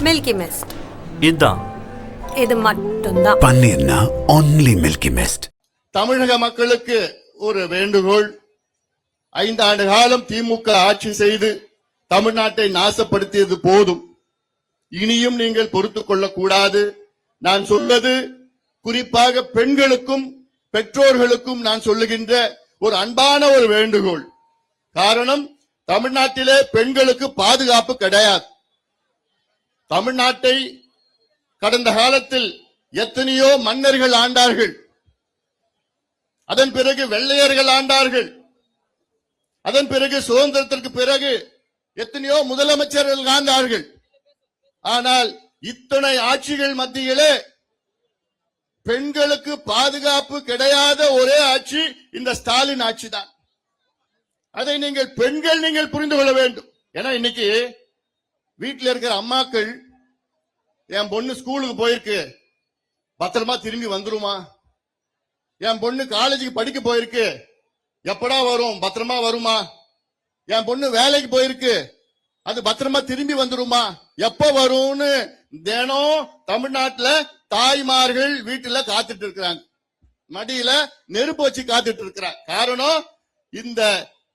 Milky mist. இதுதான். இது மட்டும்தான். பன்னீர்னா only மில்கி மிஸ்ட். தமிழக மக்களுக்கு ஒரு வேண்டுகோள். 5 ஆண்டு காலம் திமுக ஆட்சி செய்து தமிழ்நாட்டை நாசப்படுத்தியது போதும். இனியும் நீங்கள் பொறுத்துக் கொள்ளக்கூடாது. நான் சொல்வது குறிப்பாக பெண்களுக்கும் பெற்றோர்களுக்கும் நான் சொல்லுகின்ற ஒரு அன்பான ஒரு வேண்டுகோள். காரணம், தமிழ்நாட்டிலே பெண்களுக்கு பாதுகாப்பு கிடையாது. தமிழ்நாட்டை கடந்த காலத்தில் எத்தனையோ மன்னர்கள் ஆண்டார்கள், அதன் பிறகு வெள்ளையர்கள் ஆண்டார்கள், அதன் பிறகு சுதந்திரத்திற்கு பிறகு எத்தனையோ முதலமைச்சர்கள் ஆண்டார்கள். ஆனால் இத்தனை ஆட்சிகள் மத்தியிலே பெண்களுக்கு பாதுகாப்பு கிடையாத ஒரே ஆட்சி இந்த ஸ்டாலின் ஆட்சி தான். அதை பெண்கள் புரிந்து கொள்ள வேண்டும். ஏன்னா இன்னைக்கு வீட்டில் இருக்கிற அம்மாக்கள், என் பொண்ணு ஸ்கூலுக்கு போயிருக்கு, பத்திரமா திரும்பி வந்துருமா, என் பொண்ணு காலேஜுக்கு படிக்க போயிருக்கு, எப்படா வரும், பத்திரமா வருமா, என் பொண்ணு வேலைக்கு போயிருக்கு, அது பத்திரமா திரும்பி வந்துருமா, எப்ப வரும்னு தினம் தமிழ்நாட்டுல தாய்மார்கள் வீட்டுல காத்துட்டு இருக்கிறாங்க. மடியில நெருப்பு வச்சு காத்துட்டு இருக்கிறாங்க. காரணம், இந்த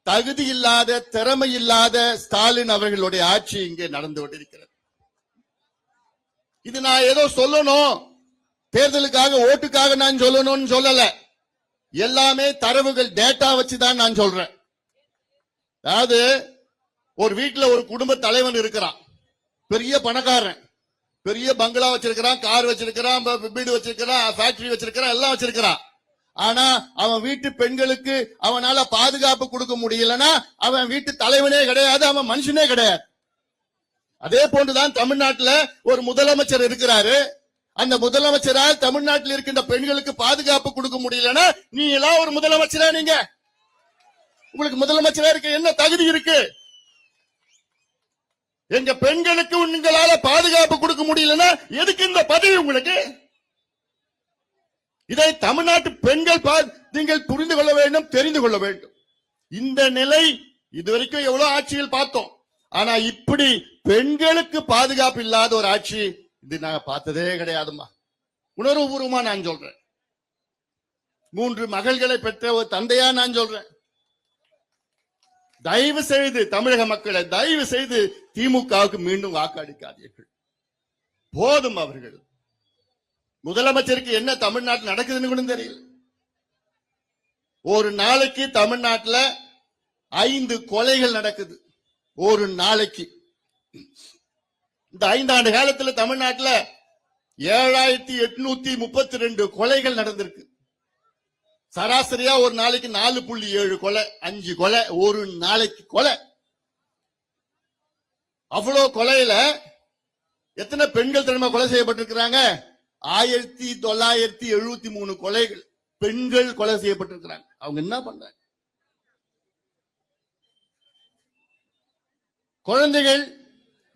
தகுதி இல்லாத திறமை இல்லாத ஸ்டாலின் அவர்களுடைய ஆட்சி இங்கே நடந்து கொண்டிருக்கிறது. இது நான் ஏதோ சொல்லணும், தேர்தலுக்காக ஓட்டுக்காக நான் சொல்லணும்னு சொல்லல. எல்லாமே தரவுகள், டேட்டா வச்சுதான் நான் சொல்றேன். அதாவது ஒரு வீட்டுல ஒரு குடும்ப தலைவன் இருக்கிறான், பெரிய பணக்காரன், பெரிய பங்களா வச்சிருக்கிறான், கார் வச்சிருக்கிறான், வீடு வச்சிருக்கிறான், ஃபேக்டரி வச்சிருக்கிறான், எல்லாம் வச்சிருக்கிறான். ஆனா அவன் வீட்டு பெண்களுக்கு அவனால பாதுகாப்பு கொடுக்க முடியலன்னா அவன் வீட்டு தலைவனே கிடையாது, அவன் மனுஷனே கிடையாது. அதே போன்றுதான் தமிழ்நாட்டுல ஒரு முதலமைச்சர் இருக்கிறாரு. அந்த முதலமைச்சரால் தமிழ்நாட்டில் இருக்கின்ற பெண்களுக்கு பாதுகாப்பு கொடுக்க முடியலன்னா நீ எல்லாம் ஒரு முதலமைச்சரா? நீங்க உங்களுக்கு முதலமைச்சரா இருக்க என்ன தகுதி இருக்கு? எங்க பெண்களுக்கு உங்களால பாதுகாப்பு கொடுக்க முடியலன்னா எதுக்கு இந்த பதவி உங்களுக்கு? இதை தமிழ்நாட்டு பெண்கள் நீங்கள் புரிந்து கொள்ள வேண்டும், தெரிந்து கொள்ள வேண்டும். இந்த நிலை இதுவரைக்கும் எவ்வளவு ஆட்சிகள் பார்த்தோம். ஆனா இப்படி பெண்களுக்கு பாதுகாப்பு இல்லாத ஒரு ஆட்சி இது நாங்க பார்த்ததே கிடையாதுமா. உணர்வுபூர்வமா நான் சொல்றேன். 3 மகள்களை பெற்ற ஒரு தந்தையா நான் சொல்றேன். தயவு செய்து தமிழக மக்களை, தயவு செய்து திமுகவுக்கு மீண்டும் வாக்களிக்காதீர்கள். போதும். அவர்கள் முதலமைச்சருக்கு என்ன தமிழ்நாட்டில் நடக்குதுன்னு கூட தெரியல. ஒரு நாளைக்கு தமிழ்நாட்டில் 5 கொலைகள் நடக்குது. ஒரு நாளைக்கு. இந்த 5 ஆண்டு காலத்தில் தமிழ்நாட்டில் 7832 கொலைகள் நடந்திருக்கு. சராசரியா ஒரு நாளைக்கு 4.7 கொலை, 5 கொலை ஒரு நாளைக்கு கொலை. அவ்வளவு கொலையில எத்தனை பெண்கள் தினமா கொலை செய்யப்பட்டிருக்கிறாங்க? 1973 கொலைகள் பெண்கள் கொலை செய்யப்பட்டிருக்கிறாங்க. அவங்க என்ன பண்றாங்க? குழந்தைகள்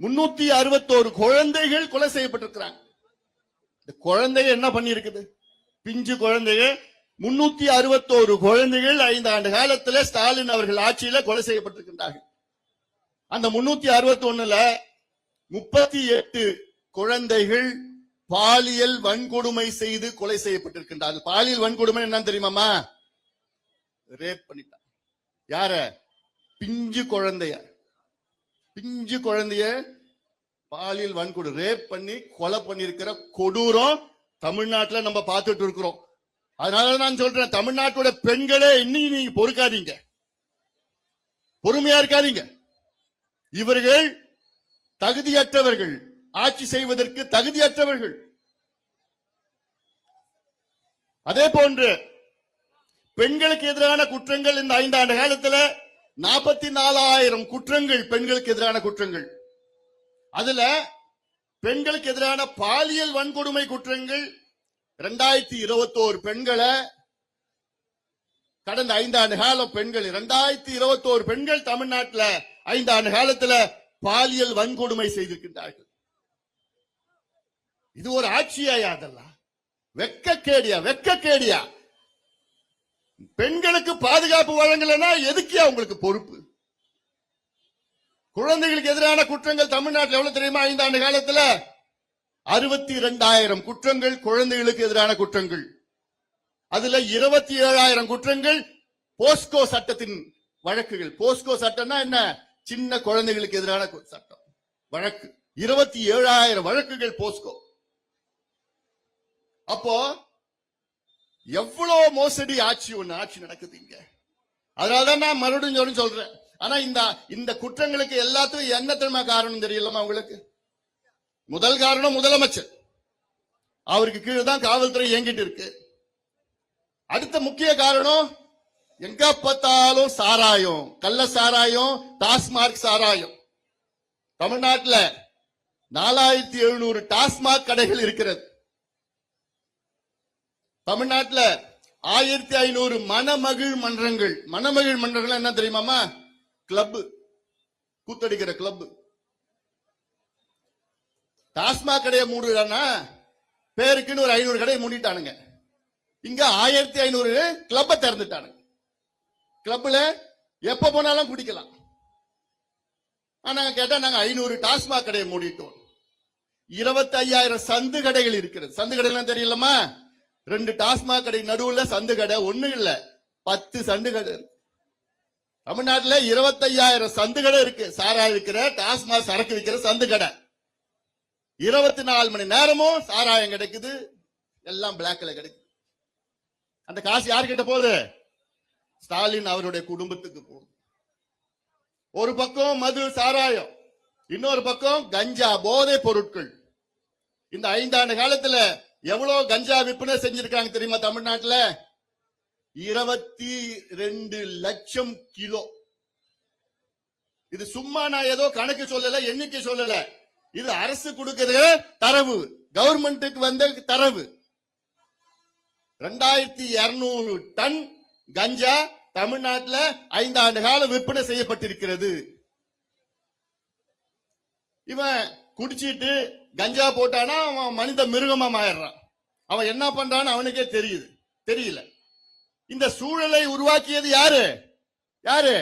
361 குழந்தைகள் கொலை செய்யப்பட்டிருக்கிறாங்க. இந்த குழந்தைகள் என்ன பண்ணி இருக்குது? பிஞ்சு குழந்தைகள் 361 குழந்தைகள் 5 ஆண்டு காலத்தில் ஸ்டாலின் அவர்கள் ஆட்சியில கொலை செய்யப்பட்டிருக்கின்றார்கள். அந்த 361ல 38 குழந்தைகள் பாலியல் வன்கொடுமை செய்து கொலை செய்யப்பட்டிருக்கின்றார்கள். பாலியல் வன்கொடுமை என்னன்னு தெரியுமாமா? ரேப் பண்ணிட்டான். யார? பிஞ்சு குழந்தைய. பிஞ்சு குழந்தைய பாலியல் வன்கொடுமை ரேப் பண்ணி கொலை பண்ணிருக்கிற கொடூரம் தமிழ்நாட்டில் நம்ம பார்த்துட்டு இருக்கிறோம். அதனால நான் சொல்றேன், தமிழ்நாட்டோட பெண்களே இன்னைக்கு நீங்க பொறுக்காதீங்க, பொறுமையா இருக்காதீங்க. இவர்கள் தகுதியற்றவர்கள், ஆட்சி செய்வதற்கு தகுதியற்றவர்கள். அதே போன்று பெண்களுக்கு எதிரான குற்றங்கள் இந்த 5 ஆண்டு காலத்தில் 44,000 குற்றங்கள் பெண்களுக்கு எதிரான குற்றங்கள். அதுல பெண்களுக்கு எதிரான பாலியல் வன்கொடுமை குற்றங்கள் 2021 பெண்களை கடந்த 5 ஆண்டு காலம் பெண்கள் 2021 பெண்கள் தமிழ்நாட்டில் 5 ஆண்டு காலத்தில் பாலியல் வன்கொடுமை செய்திருக்கின்றார்கள். இது ஒரு ஆட்சியா? அதெல்லாம் வெக்கக்கேடியா, வெக்கக்கேடியா. பெண்களுக்கு பாதுகாப்பு வழங்கலன்னா எதுக்கியா உங்களுக்கு பொறுப்பு? குழந்தைகளுக்கு எதிரான குற்றங்கள் தமிழ்நாட்டில் எவ்வளவு தெரியுமா? 5 ஆண்டு காலத்துல 62,000 குற்றங்கள் குழந்தைகளுக்கு எதிரான குற்றங்கள். அதுல 27,000 குற்றங்கள் போஸ்கோ சட்டத்தின் வழக்குகள். போஸ்கோ சட்டம்னா என்ன? சின்ன குழந்தைகளுக்கு எதிரான சட்டம் வழக்கு. 27,000 வழக்குகள் போஸ்கோ. அப்போ எவ்வளவு மோசடி ஆட்சி நடக்குது இங்க. அதனாலதான் நான் மறுபடியும் சொல்றேன். ஆனா இந்த குற்றங்களுக்கு எல்லாத்துக்கும் என்ன தெரியுமா காரணம் தெரியலமா உங்களுக்கு? முதல் காரணம் முதலமைச்சர். அவருக்கு கீழே தான் காவல்துறை இயங்கிட்டு இருக்கு. அடுத்த முக்கிய காரணம் எங்க பார்த்தாலும் சாராயம், கள்ள சாராயம், டாஸ்மாக் சாராயம். தமிழ்நாட்டில் 4,700 டாஸ்மாக் கடைகள் இருக்கிறது. தமிழ்நாட்டில் 1,500 மணமகிழ் மன்றங்கள். மணமகிழ் மன்றங்கள் என்ன தெரியுமாமா? கிளப், கூத்தடிக்கிற கிளப். டாஸ்மாக் கடையை மூடுறானா பேருக்குன்னு ஒரு 500 கடையை மூடிட்டானுங்க. இங்க 1,500 கிளப்பை திறந்துட்டானுங்க. கிளப்ல எப்ப போனாலும் குடிக்கலாம். ஆனா கேட்டா நாங்க 500 டாஸ்மாக் கடையை மூடிட்டோம். 25,000 சந்து கடைகள் இருக்கிறது. சந்து கடைலாம் தெரியலமா? 2 டாஸ்மாக் கடை நடுவுல சந்து கடை. ஒண்ணு இல்ல, 10 சந்து கடை. தமிழ்நாட்டில் 25,000 சந்து கடை இருக்கு. சாராயம் விற்கிற, டாஸ்மாக் சரக்கு விற்கிற சந்து கடை. 24 மணி நேரமும் சாராயம் கிடைக்குது. எல்லாம் பிளாக்ல கிடைக்குது. அந்த காசு யாருக்கிட்ட போகுது? ஸ்டாலின் அவருடைய குடும்பத்துக்கு போகுது. ஒரு பக்கம் மது, சாராயம், இன்னொரு பக்கம் கஞ்சா, போதை பொருட்கள். இந்த 5 ஆண்டு காலத்துல எவ்வளவு கஞ்சா விற்பனை செஞ்சிருக்காங்க தெரியுமா? தமிழ்நாட்டில் 22 லட்சம் கிலோ. இது சும்மா நான் ஏதோ கணக்கு சொல்லல, எண்ணிக்கை சொல்லல. இது அரசு கொடுக்கிற தரவு, கவர்மெண்ட்டுக்கு வந்த தரவு. 2,200 டன் கஞ்சா தமிழ்நாட்டில் 5 ஆண்டு காலம் விற்பனை செய்யப்பட்டிருக்கிறது. இவன் குடிச்சிட்டு கஞ்சா போட்டானா அவன் மனித மிருகமா மாறிடுறான். அவன் என்ன பண்றான்னு அவனுக்கே தெரியல. இந்த சூழலை உருவாக்கியது யாரு?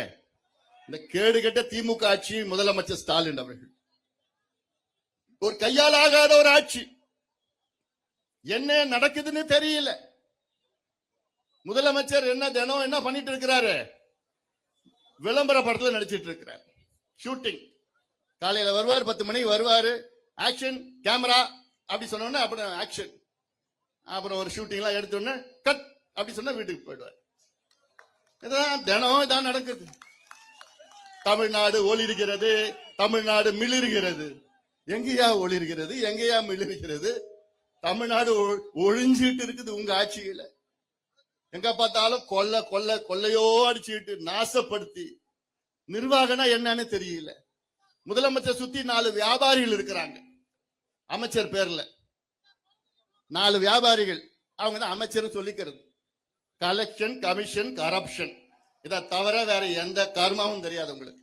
இந்த கேடுகெட்ட திமுக ஆட்சி, முதலமைச்சர் ஸ்டாலின் அவர்கள். ஒரு கையால் ஆகாத ஒரு ஆட்சி. என்ன நடக்குதுன்னு தெரியல. முதலமைச்சர் தினம் என்ன பண்ணிட்டு இருக்கிறாரு? விளம்பர படத்துல நடிச்சிட்டு இருக்கிறார். ஷூட்டிங் காலையில வருவார், 10 மணிக்கு வருவாரு. ஆக்ஷன் கேமரா அப்படி சொன்ன அப்புறம் ஆக்ஷன், அப்புறம் ஒரு ஷூட்டிங் எல்லாம் எடுத்தோன்னு கட் அப்படி சொன்னா வீட்டுக்கு போயிடுவார். தினம் இதான் நடக்குது. தமிழ்நாடு ஒளிர்கிறது, தமிழ்நாடு மிளிர்கிறது. எங்கேயா ஒளிர்கிறது, எங்கேயா மிளிர்கிறது? தமிழ்நாடு ஒழிஞ்சிட்டு இருக்குது உங்க ஆட்சியில. எங்க பார்த்தாலும் கொள்ளையோ அடிச்சுட்டு நாசப்படுத்தி. நிர்வாகம்னா என்னன்னு தெரியல. முதலமைச்சர் சுத்தி 4 வியாபாரிகள் இருக்கிறாங்க. அமைச்சர் பேர்ல 4 வியாபாரிகள். அவங்க தான் அமைச்சர் சொல்லிக்கிறது. Collection, commission, corruption. இதை தவிர வேற எந்த கர்மாவும் தெரியாது உங்களுக்கு.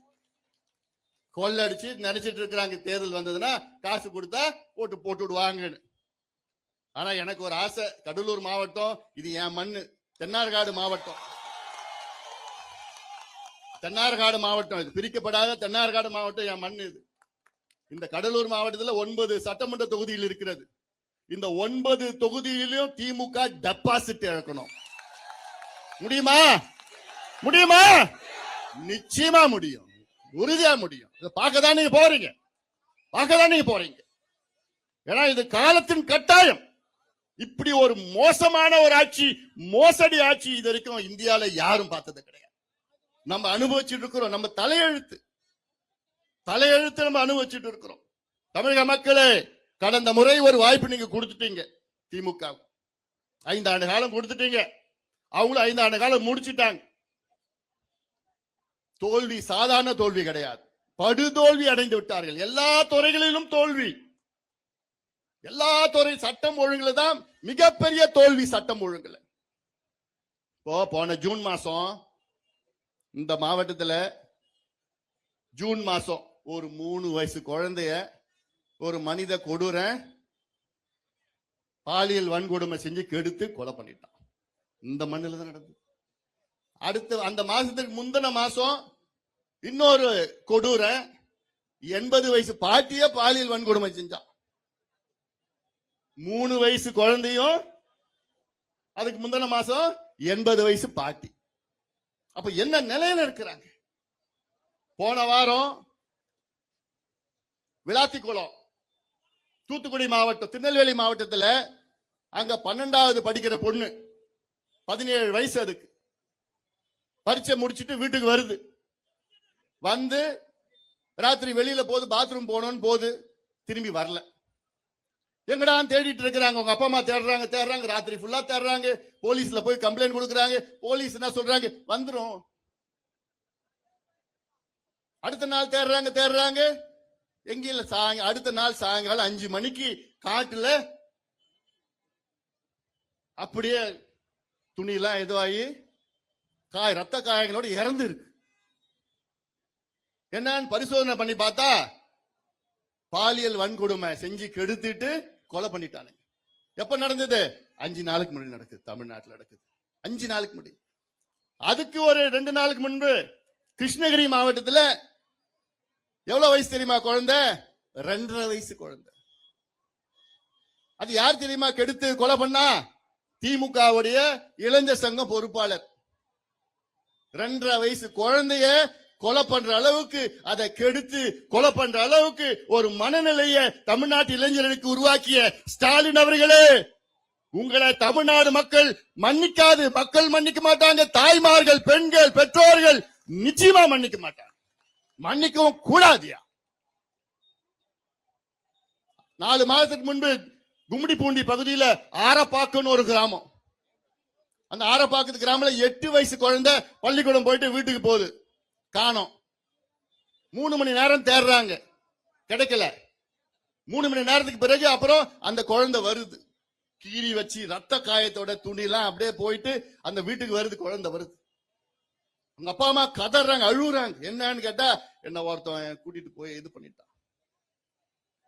கொள்ளடிச்சு நினைச்சிட்டு இருக்கிறாங்க. தேர்தல் வந்ததுன்னா காசு கொடுத்தா போட்டு விடுவாங்கன்னு. ஆனா எனக்கு ஒரு ஆசை. கடலூர் மாவட்டம் இது என் மண்ணு. தென்னார்காடு மாவட்டம் இது பிரிக்கப்படாத தென்னார்காடு மாவட்டம் என் மண்ணு. இது இந்த கடலூர் மாவட்டத்தில் 9 சட்டமன்ற தொகுதியில் இருக்கிறது. இந்த 9 தொகுதியிலும் திமுக டெபாசிட் இழக்கணும். முடியுமா? நிச்சயமா முடியும், உறுதியா முடியும். இதை பார்க்கதான் நீங்க போறீங்க. ஏன்னா இது காலத்தின் கட்டாயம். இப்படி ஒரு மோசமான ஒரு ஆட்சி, மோசடி ஆட்சி இது வரைக்கும் இந்தியால யாரும் பார்த்தது கிடையாது. நம்ம அனுபவிச்சுட்டு இருக்கிறோம். நம்ம தலையெழுத்து நம்ம அனுபவிச்சுட்டு இருக்கிறோம். தமிழக மக்களே, கடந்த முறை ஒரு வாய்ப்பு நீங்க கொடுத்துட்டீங்க. திமுக 5 ஆண்டு காலம் கொடுத்துட்டீங்க. அவங்களும் 5 ஆண்டு காலம் முடிச்சிட்டாங்க. தோல்வி சாதாரண தோல்வி கிடையாது, படுதோல்வி அடைந்து விட்டார்கள். எல்லா துறைகளிலும் தோல்வி. எல்லா துறை சட்டம் ஒழுங்குல தான் மிகப்பெரிய தோல்வி. சட்டம் ஒழுங்குல போன ஜூன் மாசம் இந்த மாவட்டத்தில் ஜூன் மாசம் ஒரு 3 வயசு குழந்தைய ஒரு மனித கொடூர பாலியல் வன்கொடுமை செஞ்சு கெடுத்து கொலை பண்ணிட்டான். இந்த மண்ணில் தான் நடந்தது. அடுத்து அந்த மாசத்துக்கு முந்தின மாசம் இன்னொரு கொடூர 80 வயசு பாட்டிய பாலியல் வன்கொடுமை செஞ்சான். 3 வயசு குழந்தையும் அதுக்கு முந்தின மாசம் 80 வயசு பாட்டி. அப்ப என்ன நிலையில இருக்கிறாங்க? போன வாரம் விளாத்திக்குளம், தூத்துக்குடி மாவட்டம், திருநெல்வேலி மாவட்டத்தில் அங்க 12வது படிக்கிற பொண்ணு, 17 வயசு, அதுக்கு பரீட்சை முடிச்சிட்டு வீட்டுக்கு வருது. வந்து ராத்திரி வெளியில போது, பாத்ரூம் போனோன்னு போது, திரும்பி வரல. எங்கடா தேடிட்டு இருக்கிறாங்க. உங்க அப்பா அம்மா தேடுறாங்க, ராத்திரி ஃபுல்லா தேடுறாங்க. போலீஸ்ல போய் கம்ப்ளைண்ட் கொடுக்குறாங்க. போலீஸ் என்ன சொல்றாங்க? வந்துரும். அடுத்த நாள் தேடுறாங்க, எங்க இல்ல. அடுத்த நாள் சாயங்காலம் 5 மணிக்கு காட்டுல அப்படியே துணியெல்லாம் எதுவாகி ரத்த காயங்களோட இறந்து இருக்கு. என்னன்னு பரிசோதனை பண்ணி பார்த்தா பாலியல் வன்கொடுமை செஞ்சு கெடுத்துட்டு கொலை பண்ணிட்டானுங்க. எப்ப நடந்தது? 5 நாளுக்கு முன்னாடி நடக்குது. தமிழ்நாட்டில் நடக்குது 5 நாளுக்கு முன்னாடி. அதுக்கு ஒரு 2 நாளுக்கு முன்பு கிருஷ்ணகிரி மாவட்டத்தில் எவ்வளவு வயசு தெரியுமா குழந்தை? 2.5 வயசு குழந்தை. அது யார் தெரியுமா கெடுத்து கொலை பண்ணா? திமுகவுடைய இளைஞர் சங்கம் பொறுப்பாளர். 2.5 வயசு குழந்தைய கொலை பண்ற அளவுக்கு, அதை கெடுத்து கொலை பண்ற அளவுக்கு ஒரு மனநிலையை தமிழ்நாட்டு இளைஞர்களுக்கு உருவாக்கிய ஸ்டாலின் அவர்களே, உங்களை தமிழ்நாடு மக்கள் மன்னிக்காது. மக்கள் மன்னிக்க மாட்டாங்க. தாய்மார்கள், பெண்கள், பெற்றோர்கள் நிச்சயமா மன்னிக்க மாட்டாங்க. மன்னிக்கவும் கூடாதியா. 4 மாதத்துக்கு முன்பு கும்மிடிப்பூண்டி பகுதியில் ஆரப்பாக்குன்னு ஒரு கிராமம். அந்த ஆரப்பாக்கத்து கிராமத்துல 8 வயசு குழந்தை பள்ளிக்கூடம் போயிட்டு வீட்டுக்கு போகுது. காணோம். 3 மணி நேரம் தேடுறாங்க, கிடைக்கல. 3 மணி நேரத்துக்கு பிறகு அப்புறம் அந்த குழந்தை வருது. கீறி வச்சு ரத்த காயத்தோட துணிலாம் அப்படியே போயிட்டு அந்த வீட்டுக்கு வருது. குழந்தை வருது. உங்க அப்பா அம்மா கதறாங்க, அழுகுறாங்க. என்னன்னு கேட்டா, என்ன ஒருத்தன் கூட்டிட்டு போய் இது பண்ணிட்டான்.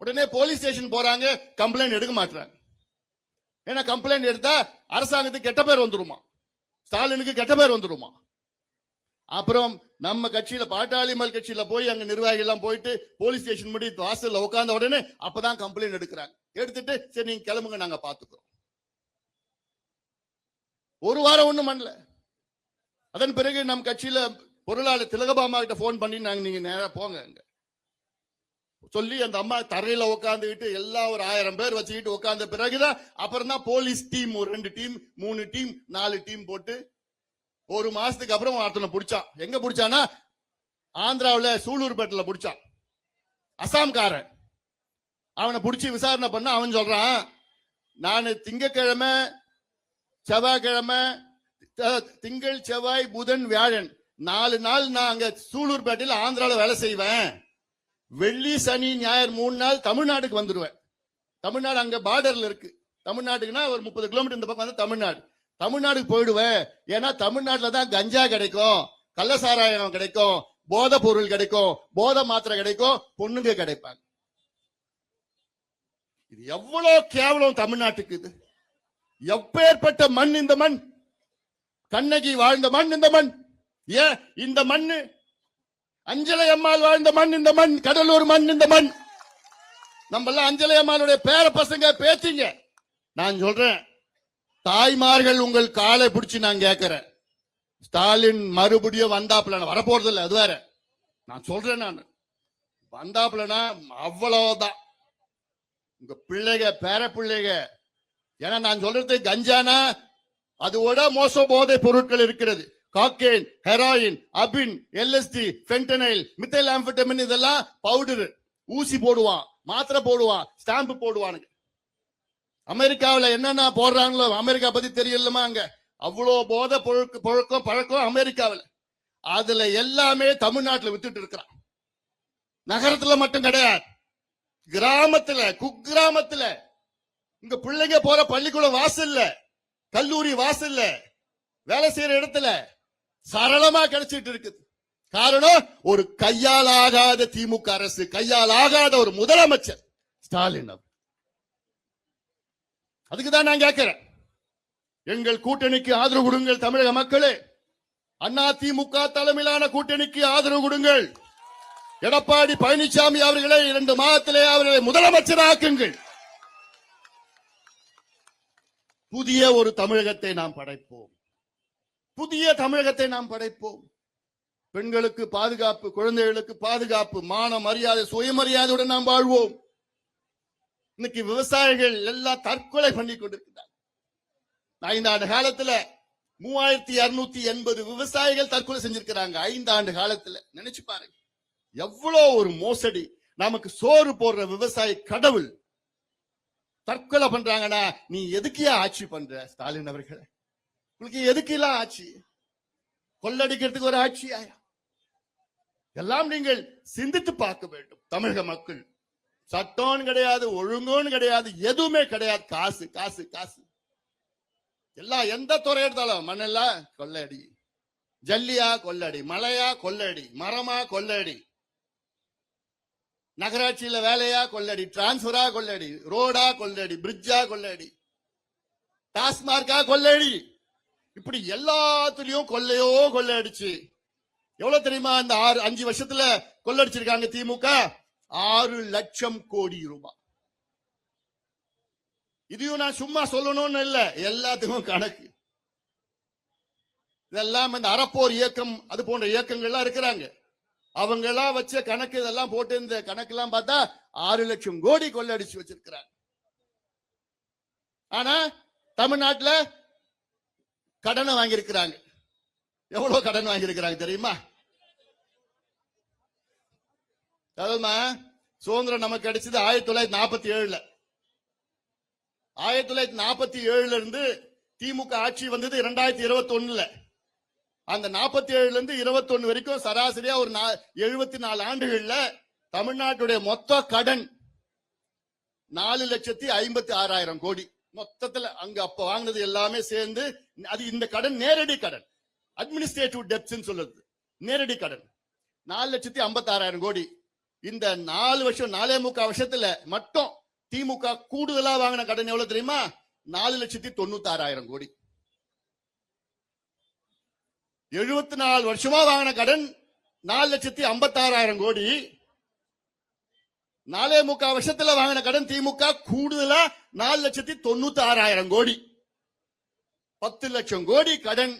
உடனே போலீஸ் ஸ்டேஷன் போறாங்க, கம்ப்ளைண்ட் எடுக்க மாட்டாங்க. ஏன்னா கம்ப்ளைண்ட் எடுத்தா அரசாங்கத்துக்கு கெட்ட பேர் வந்துருமா, ஸ்டாலினுக்கு கெட்ட பேர் வந்துருமா. அப்புறம் நம்ம கட்சியில, பாட்டாளி மக்கள் கட்சியில போய் அங்க நிர்வாகிகள் எல்லாம் போயிட்டு போலீஸ் ஸ்டேஷன் முடி வாசல்ல உட்கார்ந்த உடனே அப்பதான் கம்ப்ளைண்ட் எடுக்கிறாங்க. எடுத்துட்டு சரி நீங்க கிளம்புங்க, நாங்க பாத்துக்கிறோம். ஒரு வாரம் ஒண்ணும் பண்ணல. அதன் பிறகு நம் கட்சியில பொருளாளர் திலகபாமா கிட்ட போன் பண்ணி, நாங்க நீங்க நேரா போங்க அங்க சொல்லி, அந்த அம்மா தரையில உட்காந்துக்கிட்டு எல்லாம் ஒரு 1000 பேர் வச்சுக்கிட்டு உட்கார்ந்த பிறகுதான் அப்புறம் தான் போலீஸ் டீம், ஒரு 2 டீம், 3 டீம், 4 டீம் போட்டு ஒரு மாசத்துக்கு அப்புறம் ஒருத்தனை பிடிச்சான். எங்க பிடிச்சானா, ஆந்திராவில் சூலூர்பேட்டில் பிடிச்சான். அசாம்காரன். அவனை பிடிச்சி விசாரணை பண்ண அவன் சொல்றான், நான் திங்கக்கிழமை, செவ்வாய்க்கிழமை, திங்கள், செவ்வாய், புதன், வியாழன் 4 நாள் நான் அங்க சூலூர்பேட்டையில் ஆந்திராவில் வேலை செய்வேன். வெள்ளி, சனி, ஞாயிறு 3 நாள் தமிழ்நாட்டுக்கு வந்துடுவேன். தமிழ்நாடு அங்க பார்டர்ல இருக்கு. தமிழ்நாட்டுக்குன்னா ஒரு 30 கிலோமீட்டர் இந்த பக்கம் வந்து தமிழ்நாடு. தமிழ்நாடுக்கு போயிடுவேன். ஏன்னா தமிழ்நாட்டுல தான் கஞ்சா கிடைக்கும், கள்ளசாராயம் கிடைக்கும், போதை பொருள் கிடைக்கும், போதை மாத்திரை கிடைக்கும், பொண்ணுங்க கிடைப்பாங்க. இது எவ்வளவு கேவலம் தமிழ்நாட்டுக்கு. இது எப்பேற்பட்ட மண் இந்த மண். கண்ணகி வாழ்ந்த மண் இந்த மண். ஏன் இந்த மண்ணு, அஞ்சலை அம்மாள் வாழ்ந்த மண் இந்த மண், கடலூர் மண் இந்த மண். நம்ம எல்லாம் அஞ்சலை அம்மாளுடைய பேர பசங்க, பேத்திங்க. நான் சொல்றேன், தாய்மார்கள் உங்கள் காலை பிடிச்சி நான் கேட்கிறேன். ஸ்டாலின் மறுபடியும் வந்தாப்புல, வரப்போறது இல்லை, அது வேற. நான் சொல்றேன், நான் வந்தாப்புலனா அவ்வளவுதான் உங்க பிள்ளைங்க, பேர பிள்ளைங்க. ஏன்னா நான் சொல்றது கஞ்சானா அதோட மோச போதை பொருட்கள் இருக்கிறது. காக்கேன், ஹெராயின், அபின், எல்எஸ்டி, ஃபென்டனைல், மித்தைல் ஆம்பெட்டமின், இதெல்லாம் பவுடர். ஊசி போடுவான், மாத்திரை போடுவான், ஸ்டாம்பு போடுவானுங்க. அமெரிக்காவில் என்னென்ன போடுறாங்களோ, அமெரிக்கா பத்தி தெரியலமா, அங்க அவ்வளோ போதை பழக்கம் அமெரிக்காவில். அதுல எல்லாமே தமிழ்நாட்டில் வித்துட்டு இருக்கிறான். நகரத்துல மட்டும் கிடையாது, கிராமத்துல, குக்கிராமத்துல, இங்க பிள்ளைங்க போற பள்ளிக்கூடம் வாசல்ல, கல்லூரி வாசல்ல, வேலை செய்யற இடத்துல சரளமா கிடைச்சிட்டு இருக்குது. காரணம், ஒரு கையால் ஆகாத திமுக அரசு, கையால் ஆகாத ஒரு முதலமைச்சர் ஸ்டாலின். அதுக்குதான் நான் கேட்கிறேன், எங்கள் கூட்டணிக்கு ஆதரவு கொடுங்கள் தமிழக மக்களே. அண்ணா திமுக தலைமையிலான கூட்டணிக்கு ஆதரவு கொடுங்கள். எடப்பாடி பழனிசாமி அவர்களை 2 மாதத்திலே அவர்களை முதலமைச்சராக்குங்கள். புதிய ஒரு தமிழகத்தை நாம் படைப்போம். புதிய தமிழகத்தை நாம் படைப்போம். பெண்களுக்கு பாதுகாப்பு, குழந்தைகளுக்கு பாதுகாப்பு, மான மரியாதை, சுயமரியாதையுடன் நாம் வாழ்வோம். இன்னைக்கு விவசாயிகள் எல்லாம் தற்கொலை பண்ணி கொண்டிருக்கிறார். 5 ஆண்டு காலத்துல 3280 விவசாயிகள் தற்கொலை செஞ்சிருக்கிறாங்க. 5 ஆண்டு காலத்துல நினைச்சு பாருங்க, எவ்வளவு ஒரு மோசடி. நமக்கு சோறு போடுற விவசாயி கடவுள் தற்கொலை பண்றாங்கன்னா, நீ எதுக்கியா ஆட்சி பண்ற ஸ்டாலின் அவர்களே? உங்களுக்கு எதுக்கெல்லாம் ஆட்சி? கொள்ளடிக்கிறதுக்கு ஒரு ஆட்சியா? எல்லாம் நீங்கள் சிந்தித்து பார்க்க வேண்டும். தமிழக மக்கள் சட்டம் கிடையாது, ஒழுங்கும் கிடையாது, எதுவுமே கிடையாது. காசு காசு காசு. எல்லாம் எந்த துறை எடுத்தாலும் மண்ணெல்லாம் கொள்ளடி, ஜல்லியா கொள்ளடி, மலையா கொள்ளடி, மரமா கொள்ளடி, நகராட்சியில வேலையா கொள்ளடி, டிரான்ஸ்பரா கொள்ளடி, ரோடா கொள்ளடி, பிரிட்ஜா கொள்ளடி, டாஸ்மார்க்கா கொள்ளடி. இப்படி எல்லாத்துலயும் கொள்ளையோ கொள்ளடிச்சு எவ்வளவு தெரியுமா? இந்த 5 வருஷத்துல கொள்ளடிச்சிருக்காங்க திமுக 6 லட்சம் கோடி ரூபாய். இதையும் நான் சும்மா சொல்லணும்னு இல்ல, எல்லாத்துக்கும் கணக்கு. இதெல்லாம் இந்த அறப்போர் இயக்கம் அது போன்ற இயக்கங்கள் எல்லாம் இருக்கிறாங்க. அவங்க எல்லாம் வச்ச கணக்கு இதெல்லாம் போட்டு இந்த கணக்கெல்லாம் பார்த்தா 6 லட்சம் கோடி கொள்ளடிச்சு வச்சிருக்கிறாங்க. ஆனா தமிழ்நாட்டுல கடனை வாங்கியிருக்கிறாங்க. எவ்வளவு கடன் வாங்கியிருக்கிறாங்க தெரியுமா? சுதந்திரம் நமக்கு கிடைச்சது 1947. 1947 இருந்து திமுக ஆட்சி வந்தது 2021. அந்த 47 இருந்து 21 வரைக்கும் சராசரியா ஒரு 74 ஆண்டுகள்ல தமிழ்நாட்டுடைய மொத்த கடன் 4,56,000 கோடி. மொத்தத்துல அங்க அப்ப வாங்கினது எல்லாமே சேர்ந்து, அது இந்த கடன் நேரடி கடன், அட்மினிஸ்ட்ரேட்டிவ் டெப்ட்ஸ் சொல்லுது. நேரடி கடன் 4,56,000 கோடி. இந்த 4 வருஷம் 4.25 வருஷத்துல மட்டும் திமுக கூடுதலா வாங்கின கடன் எவ்வளவு தெரியுமா? 4,96,000 கோடி. 74 வருஷமா வாங்கின கடன் 4,56,000 கோடி. 4.25 வருஷத்துல வாங்கின கடன் திமுக கூடுதலா 4,96,000 கோடி. 10 லட்சம் கோடி கடன்.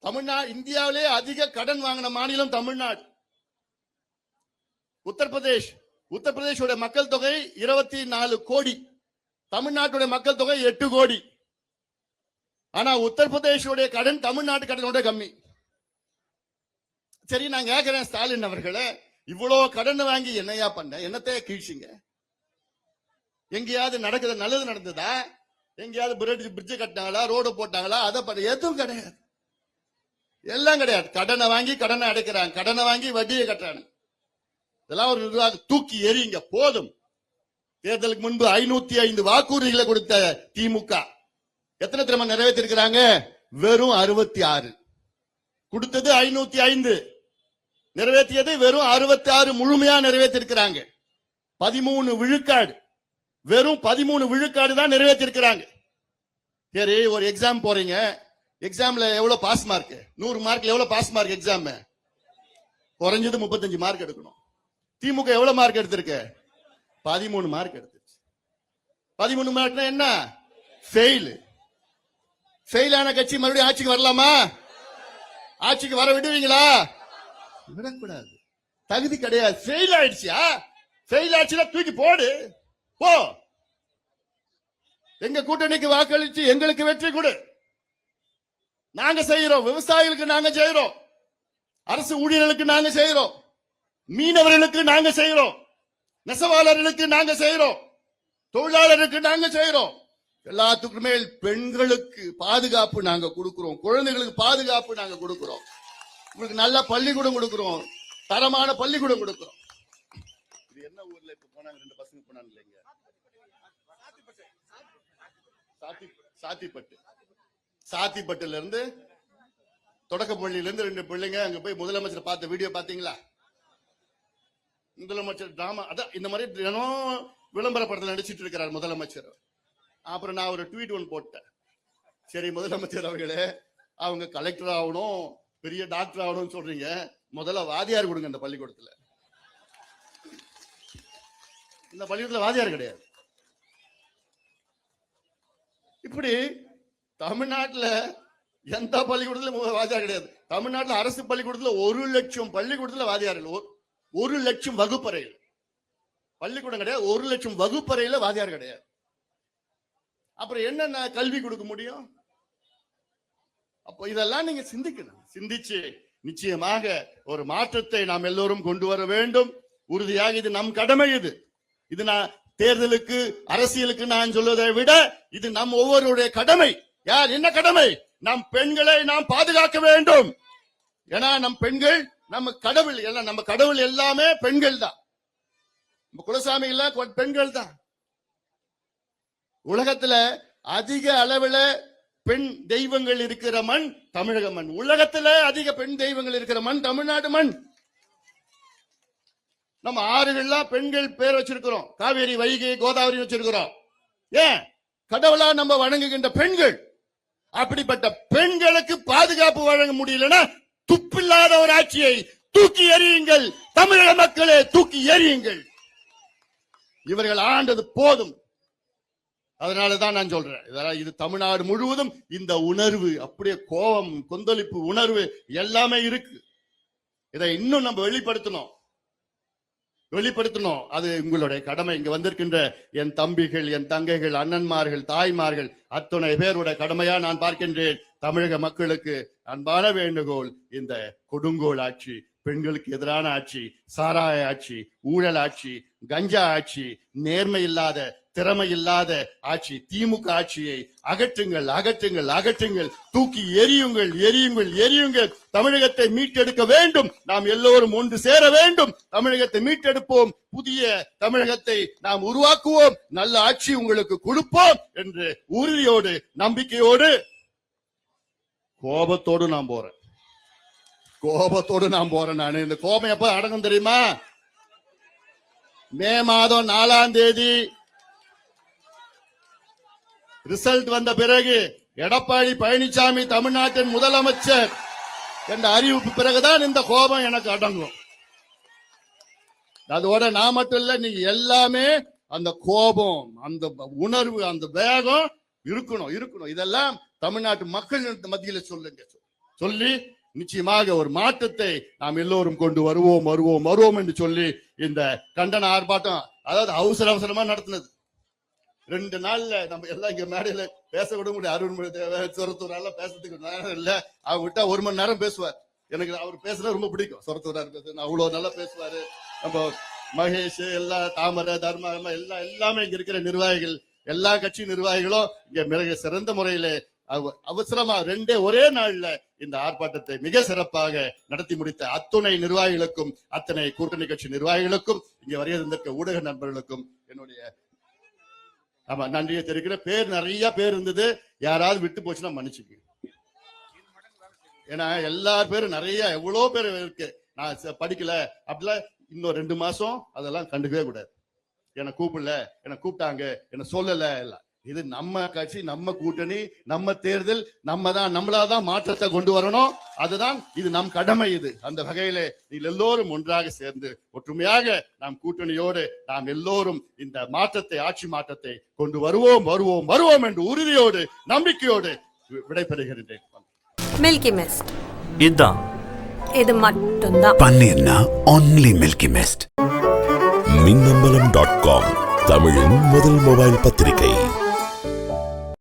தமிழ்நாடு இந்தியாவிலே அதிக கடன் வாங்கின மாநிலம் தமிழ்நாடு. உத்தரப்பிரதேஷோட மக்கள் தொகை 24 கோடி, தமிழ்நாட்டுடைய மக்கள் தொகை 8 கோடி. ஆனா உத்தரப்பிரதேஷோட கடன் தமிழ்நாட்டு கடனோட கம்மி. சரி, நான் கேட்கிறேன் ஸ்டாலின் அவர்களே, இவ்வளவு கடன் வாங்கி என்னையா பண்ண? என்னத்தைய கீழ்ச்சிங்க? எங்கேயாவது நடக்குது நல்லது நடந்ததா? எங்கேயாவது பிரிட்ஜ் கட்டினாங்களா, ரோடு போட்டாங்களா? அதை பண்ண எதுவும் கிடையாது. எல்லாம் கிடையாது. கடனை வாங்கி கடனை அடைக்கிறாங்க, கடனை வாங்கி வட்டியை கட்டுறாங்க. இதெல்லாம் ஒரு நிர்வாகம். தூக்கி எறிங்க போதும். தேர்தலுக்கு முன்பு 505 வாக்குறுதிகளை கொடுத்த திமுக எத்தனை திறமை நிறைவேற்றிருக்கிறாங்க? வெறும் 66. கொடுத்தது 505, நிறைவேற்றியது வெறும் 66 முழுமையா நிறைவேற்றிருக்கிறாங்க. 13 விழுக்காடு, வெறும் 13 விழுக்காடு தான் நிறைவேற்றிருக்கிறாங்க. சரி, ஒரு எக்ஸாம் போறீங்க, எக்ஸாம்ல எவ்வளவு பாஸ் மார்க்? 100 மார்க்ல எவ்வளவு பாஸ் மார்க்? எக்ஸாம் குறைஞ்சது 35 மார்க் எடுக்கணும். திமுக எவ்வளவு மார்க் எடுத்திருக்கு? 13 மார்க் எடுத்துச்சு. 13 மார்க்னா என்ன? ஃபெயில். ஃபெயில் ஆன கட்சி மறுபடியும் ஆட்சிக்கு வரலாமா? ஆட்சிக்கு வர விடுவீங்களா? விடக்கூடாது. தகுதி கிடையாது. ஃபெயில் ஆயிடுச்சியா? ஃபெயில் ஆயிடுச்சுன்னா தூக்கி போடு, போ. எங்க கூட்டணிக்கு வாக்களிச்சு எங்களுக்கு வெற்றி கொடு. நாங்க செய்யறோம். விவசாயிகளுக்கு நாங்க செய்யறோம், அரசு ஊழியர்களுக்கு நாங்க செய்யறோம், மீனவர்களுக்கு நாங்க செய்யறோம், நெசவாளர்களுக்கு நாங்க செய்யறோம், தொழிலாளருக்கு நாங்க செய்யறோம். எல்லாத்துக்கும் மேல் பெண்களுக்கு பாதுகாப்பு நாங்க கொடுக்கிறோம், குழந்தைகளுக்கு பாதுகாப்பு நாங்க கொடுக்கிறோம், உங்களுக்கு நல்ல பள்ளிக்கூடம் கொடுக்கிறோம், தரமான பள்ளிக்கூடம் கொடுக்கிறோம். இது என்ன ஊர்ல இப்ப போனாங்க? 2 பசங்க போனாங்க இல்லைங்க, சாத்திப்பட்டுல இருந்து தொடக்கப்பள்ளியில இருந்து 2 பிள்ளைங்க அங்க போய் முதலமைச்சர் பார்த்த வீடியோ பாத்தீங்களா? முதலமைச்சர் டிராமா அதான் இந்த மாதிரி தினம் விளம்பர படத்தில் நடிச்சிட்டு இருக்கிறார் முதலமைச்சர். அப்புறம் நான் ஒரு ட்வீட் ஒன்று போட்டேன். சரி முதலமைச்சர் அவர்களே, அவங்க கலெக்டர் ஆகணும், பெரிய டாக்டர் ஆகணும்னு சொல்றீங்க, முதல்ல வாதியார் கொடுங்க இந்த பள்ளிக்கூடத்துல. இந்த பள்ளிக்கூடத்துல வாதியார் கிடையாது. இப்படி தமிழ்நாட்டுல எந்த பள்ளிக்கூடத்துல வாதியார் கிடையாது. தமிழ்நாட்டுல அரசு பள்ளிக்கூடத்துல 1 லட்சம் பள்ளிக்கூடத்துல வாதியார்கள், 1 லட்சம் வகுப்பறைகள், பள்ளிக்கூடம் கிடையாது, 1 லட்சம் வகுப்பறையில வாதியார் கிடையாது. அப்புறம் என்ன கல்வி கொடுக்க முடியும்? அப்போ இதெல்லாம் நீங்க சிந்திக்கணும். சிந்திச்சு நிச்சயமாக ஒரு மாற்றத்தை நாம் எல்லோரும் கொண்டு வர வேண்டும். உறுதியாக இது நம் கடமை. இது நான் தேர்தலுக்கு அரசியலுக்கு நான் சொல்வதை விட இது நம் ஒவ்வொருடைய கடமை. யார் என்ன கடமை? நம் பெண்களை நாம் பாதுகாக்க வேண்டும். ஏன்னா நம் பெண்கள் நம்ம கடவுள், எல்லாம் நம்ம கடவுள் எல்லாமே பெண்கள் தான். நம்ம குலசாமி எல்லாம் பெண்கள் தான். உலகத்துல அதிக அளவுல பெண் தெய்வங்கள் இருக்கிற மண் தமிழக மண். உலகத்துல அதிக பெண் தெய்வங்கள் இருக்கிற மண் தமிழ்நாடு மண். நம்ம ஆறுகள்லாம் பெண்கள் பேர் வச்சிருக்கிறோம். காவேரி, வைகை, கோதாவரி வச்சிருக்கிறோம். ஏன்? கடவுளா நம்ம வணங்குகின்ற பெண்கள். அப்படிப்பட்ட பெண்களுக்கு பாதுகாப்பு வழங்க முடியலன்னா துப்பில்லாத ஒரு ஆட்சியை தூக்கி எறியுங்கள். தமிழக மக்களே தூக்கி எறியுங்கள். இவர்கள் ஆண்டது போதும். அதனாலதான் நான் சொல்றேன், இதெல்லாம் இது தமிழ்நாடு முழுவதும் இந்த உணர்வு, அப்படியே கோபம், கொந்தளிப்பு உணர்வு எல்லாமே இருக்கு. இதை இன்னும் நம்ம வெளிப்படுத்தணும். அது உங்களுடைய கடமை. இங்க வந்திருக்கின்ற என் தம்பிகள், என் தங்கைகள், அண்ணன்மார்கள், தாய்மார்கள் அத்தனை பேருடைய கடமையா நான் பார்க்கின்றேன். தமிழக மக்களுக்கு அன்பான வேண்டுகோள், இந்த கொடுங்கோல் ஆட்சி, பெண்களுக்கு எதிரான ஆட்சி, சாராய ஆட்சி, ஊழல் ஆட்சி, கஞ்சா ஆட்சி, நேர்மை இல்லாத, திறமை இல்லாத ஆட்சி, திமுக ஆட்சியை அகற்றுங்கள், அகற்றுங்கள், அகற்றுங்கள். தூக்கி எரியுங்கள், எரியுங்கள், எரியுங்கள். தமிழகத்தை மீட்டெடுக்க வேண்டும். நாம் எல்லோரும் ஒன்று சேர வேண்டும். தமிழகத்தை மீட்டெடுப்போம். புதிய தமிழகத்தை நாம் உருவாக்குவோம். நல்ல ஆட்சி உங்களுக்கு கொடுப்போம் என்று உறுதியோடு, நம்பிக்கையோடு, கோபத்தோடு நான் போறேன். நான் இந்த கோபம் எப்ப அடங்கும் தெரியுமா? மே மாதம் 4ஆம் தேதி ரிசல்ட் வந்த பிறகு எடப்பாடி பழனிசாமி தமிழ்நாட்டின் முதலமைச்சர் என்ற அறிவிப்பு பிறகுதான் இந்த கோபம் எனக்கு அடங்கும். அதோட நான் மட்டும் இல்ல, நீங்க எல்லாமே அந்த கோபம், அந்த உணர்வு, அந்த வேகம் இருக்கணும். இதெல்லாம் தமிழ்நாட்டு மக்கள் மத்தியில சொல்லி நிச்சயமாக ஒரு மாற்றத்தை நாம் எல்லோரும் கொண்டு வருவோம் என்று சொல்லி இந்த கண்டன ஆர்ப்பாட்டம், அதாவது அவசரமா நடத்தினது. 2 நாள்ல நம்ம எல்லாம் இங்க மேடையில பேச விட முடியும். அருண்மொழி சொரத்தூரால பேசுறதுக்கு நேரம் இல்ல. அவங்க விட்டா 1 மணி நேரம் பேசுவார். எனக்கு அவர் பேசுறது ரொம்ப பிடிக்கும். சொரத்தூரார் பேசுறது அவ்வளவு நல்லா பேசுவாரு. நம்ம மகேஷ், எல்லா தாமரை, தர்மா எல்லாமே இங்க இருக்கிற நிர்வாகிகள், எல்லா கட்சி நிர்வாகிகளும் இங்க மிக சிறந்த முறையில அவசரமா ஒரே நாள்ல இந்த ஆர்ப்பாட்டத்தை மிக சிறப்பாக நடத்தி முடித்த அத்துணை நிர்வாகிகளுக்கும், அத்தனை கூட்டணி கட்சி நிர்வாகிகளுக்கும், இங்க வரையிருந்திருக்க ஊடக நண்பர்களுக்கும் என்னுடைய நன்றியை தெரிவிக்கிற. நிறைய பேர் இருந்தது. யாராவது விட்டு போச்சுன்னா மன்னிச்சுக்கு. ஏன்னா எல்லா பேரும் நிறைய எவ்வளவு பேர் இருக்கு. நான் படிக்கல அப்படிலாம் இன்னும் 2 மாசம் அதெல்லாம் கண்டுக்கவே கூடாது. என்னை கூப்பிடல, என்னை கூப்பிட்டாங்க, என்ன சொல்லல. இது நம்ம கட்சி, நம்ம கூட்டணி, நம்ம தேர்தல், நம்மளாதான் மாற்றத்தை கொண்டு வரணும். அதுதான் இது நம் கடமை. அந்த வகையில நீங்கள் எல்லோரும் ஒன்றாக சேர்ந்து ஒற்றுமையாக நாம் கூட்டணியோடு நாம் எல்லோரும் இந்த மாற்றத்தை, ஆட்சி மாற்றத்தை கொண்டு வருவோம் என்று உறுதியோடு, நம்பிக்கையோடு விடைபெறுகின்றேன். மில்கி மிஸ்ட் இதுதான், இது மட்டும்தான். பன்னீர்னா only மில்கி மிஸ்ட். மின்னம்பலம்.com தமிழின் முதல் மொபைல் பத்திரிகை.